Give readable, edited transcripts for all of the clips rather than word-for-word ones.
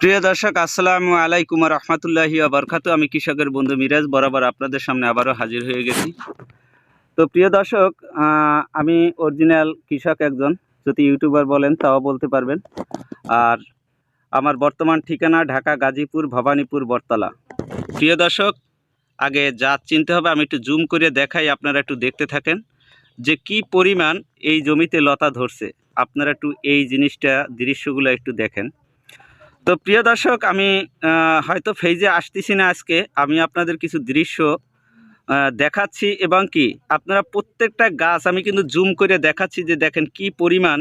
প্রিয় দর্শক, আসসালামু আলাইকুম রহমতুল্লাহি বারকাতু। আমি কৃষকের বন্ধু মিরাজ বরাবর আপনাদের সামনে আবারও হাজির হয়ে গেছি। তো প্রিয় দর্শক, আমি অরিজিনাল কৃষক একজন, যদি ইউটিউবার বলেন তাও বলতে পারবেন। আর আমার বর্তমান ঠিকানা ঢাকা, গাজীপুর, ভবানীপুর, বটতলা। প্রিয় দর্শক, আগে জাত চিনতে হবে। আমি একটু জুম করে দেখাই, আপনারা একটু দেখতে থাকেন যে কি পরিমাণ এই জমিতে লতা ধরছে। আপনারা একটু এই জিনিসটা, দৃশ্যগুলো একটু দেখেন। তো প্রিয় দর্শক, আমি হয়তো ফেজে আসতেছি না আজকে, আমি আপনাদের কিছু দৃশ্য দেখাচ্ছি এবং কি আপনারা প্রত্যেকটা গাছ আমি কিন্তু জুম করে দেখাচ্ছি যে দেখেন কি পরিমাণ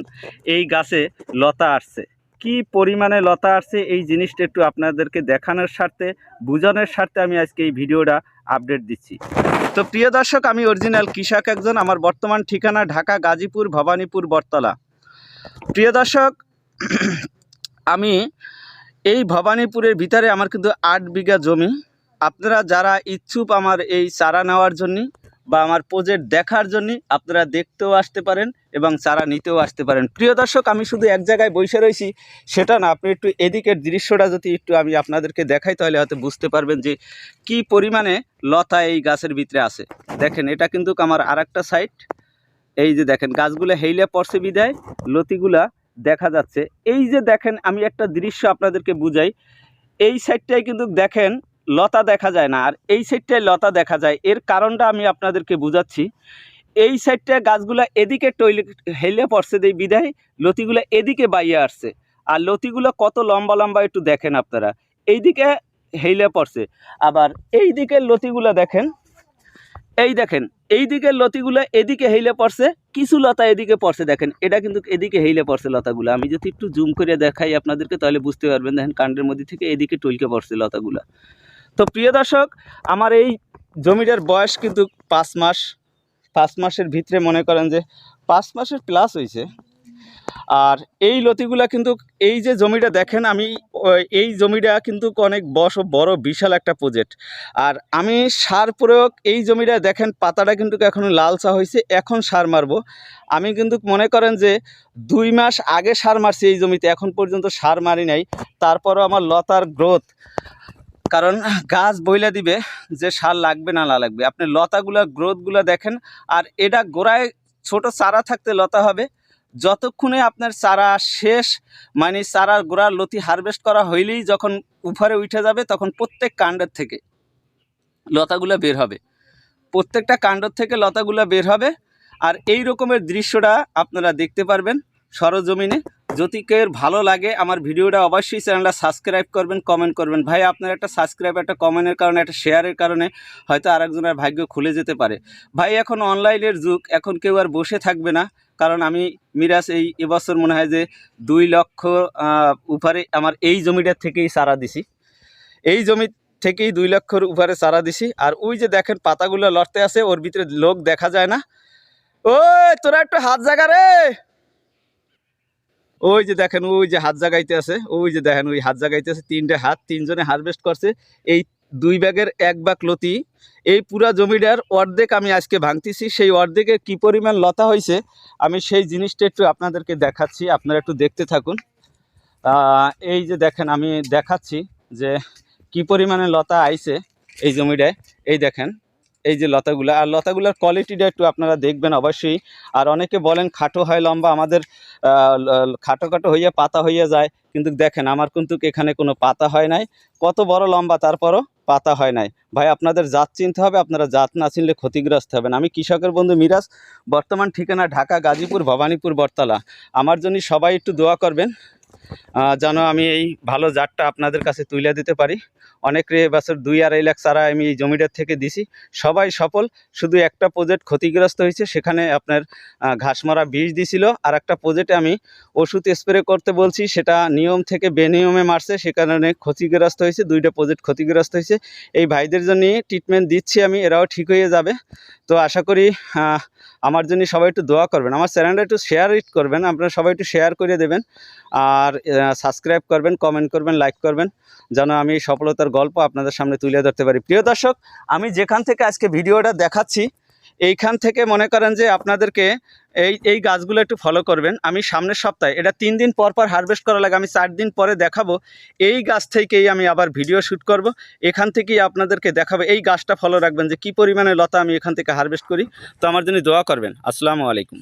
এই গাছে লতা আসছে, কি পরিমাণে লতা আসছে। এই জিনিসটা একটু আপনাদেরকে দেখানোর স্বার্থে, বোঝানোর স্বার্থে আমি আজকে এই ভিডিওটা আপডেট দিচ্ছি। তো প্রিয় দর্শক, আমি অরিজিনাল কৃষক একজন। আমার বর্তমান ঠিকানা ঢাকা, গাজীপুর, ভবানীপুর, বটতলা। প্রিয় দর্শক, আমি এই ভবানীপুরের ভিতরে আমার কিন্তু 8 বিঘা জমি। আপনারা যারা ইচ্ছুক আমার এই চারা নেওয়ার জন্য বা আমার প্রজেক্ট দেখার জন্য, আপনারা দেখতেও আসতে পারেন এবং চারা নিতেও আসতে পারেন। প্রিয় দর্শক, আমি শুধু এক জায়গায় বসে রয়েছি সেটা না, আপনি একটু এদিকের দৃশ্যটা যদি একটু আমি আপনাদেরকে দেখাই তাহলে হয়তো বুঝতে পারবেন যে কি পরিমাণে লতা এই গাছের ভিতরে আছে। দেখেন, এটা কিন্তু আমার আরেকটা সাইড। এই যে দেখেন, গাছগুলো হেইলে পড়ছে বিদায় লতিগুলা দেখা যাচ্ছে। এই যে দেখেন, আমি একটা দৃশ্য আপনাদেরকে বুঝাই। এই সাইডটায় কিন্তু দেখেন লতা দেখা যায় না, আর এই সাইডটায় লতা দেখা যায়। এর কারণটা আমি আপনাদেরকে বুঝাচ্ছি। এই সাইডটায় গাছগুলা এদিকে হেলে পড়ছে দেই বিদায় লতিগুলো এদিকে বাইয়ে আসছে। আর লতিগুলো কত লম্বা লম্বা একটু দেখেন আপনারা, এইদিকে হেলে পড়ছে। আবার এই দিকের লতিগুলো দেখেন, এই দেখেন এই দিকের লতিগুলো এদিকে হেইলে পড়ছে, কিছু লতা এদিকে পড়ছে। দেখেন, এটা কিন্তু এদিকে হেইলে পড়ছে লতাগুলো। আমি যদি একটু জুম করে দেখাই আপনাদেরকে তাহলে বুঝতে পারবেন। দেখেন, কাণ্ডের মধ্যে থেকে এদিকে টলকে পড়ছে লতাগুলো। তো প্রিয় দর্শক, আমার এই জমিটার বয়স কিন্তু 5 মাস। 5 মাসের ভিতরে মনে করেন যে 5 মাসের প্লাস হয়েছে। আর এই লতিগুলা কিন্তু, এই যে জমিটা দেখেন, আমি এই জমিটা কিন্তু অনেক বড় বিশাল একটা প্রজেক্ট। আর আমি সার প্রয়োগ, এই জমিটা দেখেন পাতাটা কিন্তু এখনও লালচা হয়েছে, এখন সার মারবো। আমি কিন্তু মনে করেন যে 2 মাস আগে সার মারছি এই জমিতে, এখন পর্যন্ত সার মারি নাই। তারপরও আমার লতার গ্রোথ, কারণ গাছ বইলা দিবে যে সার লাগবে না লাগবে। আপনি লতাগুলা গ্রোথগুলো দেখেন। আর এটা গোড়ায় ছোট চারা থাকতে লতা হবে, যতক্ষণে আপনার চারা শেষ, মানে চারার গোড়ার লতি হারভেস্ট করা হইলেই যখন উপরে উঠে যাবে, তখন প্রত্যেক কাণ্ডের থেকে লতাগুলো বের হবে, প্রত্যেকটা কাণ্ড থেকে লতাগুলো বের হবে। আর এই রকমের দৃশ্যটা আপনারা দেখতে পারবেন সরজমিনে। যদি কেউ ভালো লাগে আমার ভিডিওটা, অবশ্যই চ্যানেলটা সাবস্ক্রাইব করবেন, কমেন্ট করবেন। ভাই, আপনার একটা সাবস্ক্রাইব, একটা কমেন্টের কারণে, একটা শেয়ারের কারণে হয়তো আরেকজনের ভাগ্য খুলে যেতে পারে। ভাই, এখন অনলাইনের যুগ, এখন কেউ আর বসে থাকবে না। কারণ আমি মিরাজ এবছর মনে হয় যে 2 লক্ষ উপরে আমার এই জমিটার থেকেই চারা দিছি। এই জমি থেকেই 2 লক্ষর উপরে চারা দিছি। আর ওই যে দেখেন পাতাগুলো লড়তে আছে, ওর ভিতরে লোক দেখা যায় না। ওই তোরা একটু হাত জাগা রে। ওই যে দেখেন, ওই যে হাত জাগাইতে আছে, ওই যে দেখেন ওই হাত জাগাইতে আছে। 3টে হাত, 3জনে হারভেস্ট করছে এই 2 ব্যাগের 1 ব্যাগ লতি। এই পুরা জমিটার অর্ধেক আমি আজকে ভাঙতেছি। সেই অর্ধেকে কি পরিমাণ লতা হয়েছে আমি সেই জিনিসটা একটু আপনাদেরকে দেখাচ্ছি, আপনারা একটু দেখতে থাকুন। এই যে দেখেন, আমি দেখাচ্ছি যে কি পরিমাণে লতা আইছে এই জমিটায়। এই দেখেন এই যে লতাগুলা, আর লতাগুলার কোয়ালিটিটা একটু আপনারা দেখবেন অবশ্যই। আর অনেকে বলেন খাটো হয় লম্বা, আমাদের খাটো খাটো হইয়া পাতা হইয়া যায়, কিন্তু দেখেন আমার কিন্তু এখানে কোনো পাতা হয় নাই। কত বড় লম্বা, তারপরও পাতা হয় নাই। ভাই, আপনাদের জাত চিনতে হবে, আপনারা জাত না চিনলে ক্ষতিগ্রস্ত হবেন। আমি কৃষকের বন্ধু মিরাজ, বর্তমান ঠিকানা ঢাকা, গাজীপুর, ভবানীপুর, বটতলা। আমার জন্য সবাই একটু দোয়া করবেন যেন আমি এই ভালো জাতটা আপনাদের কাছে তুলে দিতে পারি। অনেকে এবছর 2-2.5 লাখ চারা আমি এই জমিটার থেকে দিছি, সবাই সফল। শুধু একটা প্রজেক্ট ক্ষতিগ্রস্ত হয়েছে, সেখানে আপনার ঘাসমরা বিষ দিছিল। আর একটা প্রজেক্টে আমি ওষুধ স্প্রে করতে বলছি, সেটা নিয়ম থেকে বেনিয়মে মারছে, সে কারণে ক্ষতিগ্রস্ত হয়েছে। 2টা প্রজেক্ট ক্ষতিগ্রস্ত হয়েছে। এই ভাইদের জন্য ট্রিটমেন্ট দিচ্ছি আমি, এরাও ঠিক হয়ে যাবে। তো আশা করি আমার জন্য সবাই একটু দোয়া করবেন, আমার চ্যানেলটা একটু শেয়ার করবেন, আপনারা সবাই একটু শেয়ার করে দেবেন। আর সাবস্ক্রাইব করবেন, কমেন্ট করবেন, লাইক করবেন, যেন আমি সফলতার গল্প আপনাদের সামনে তুলে ধরতে পারি। প্রিয় দর্শক, আমি যেখান থেকে আজকে ভিডিওটা দেখাচ্ছি, এইখান থেকে মনে করেন যে আপনাদেরকে এই গাছগুলো একটু ফলো করবেন। আমি সামনের সপ্তাহে, এটা 3 দিন পর পর হারভেস্ট করা লাগে, আমি 4 দিন পরে দেখাবো। এই গাছ থেকেই আমি আবার ভিডিও শ্যুট করব, এখান থেকেই আপনাদেরকে দেখাবো। এই গাছটা ফলো রাখবেন যে কী পরিমাণে লতা আমি এখান থেকে হারভেস্ট করি। তো আমার জন্য দোয়া করবেন। আসসালামু আলাইকুম।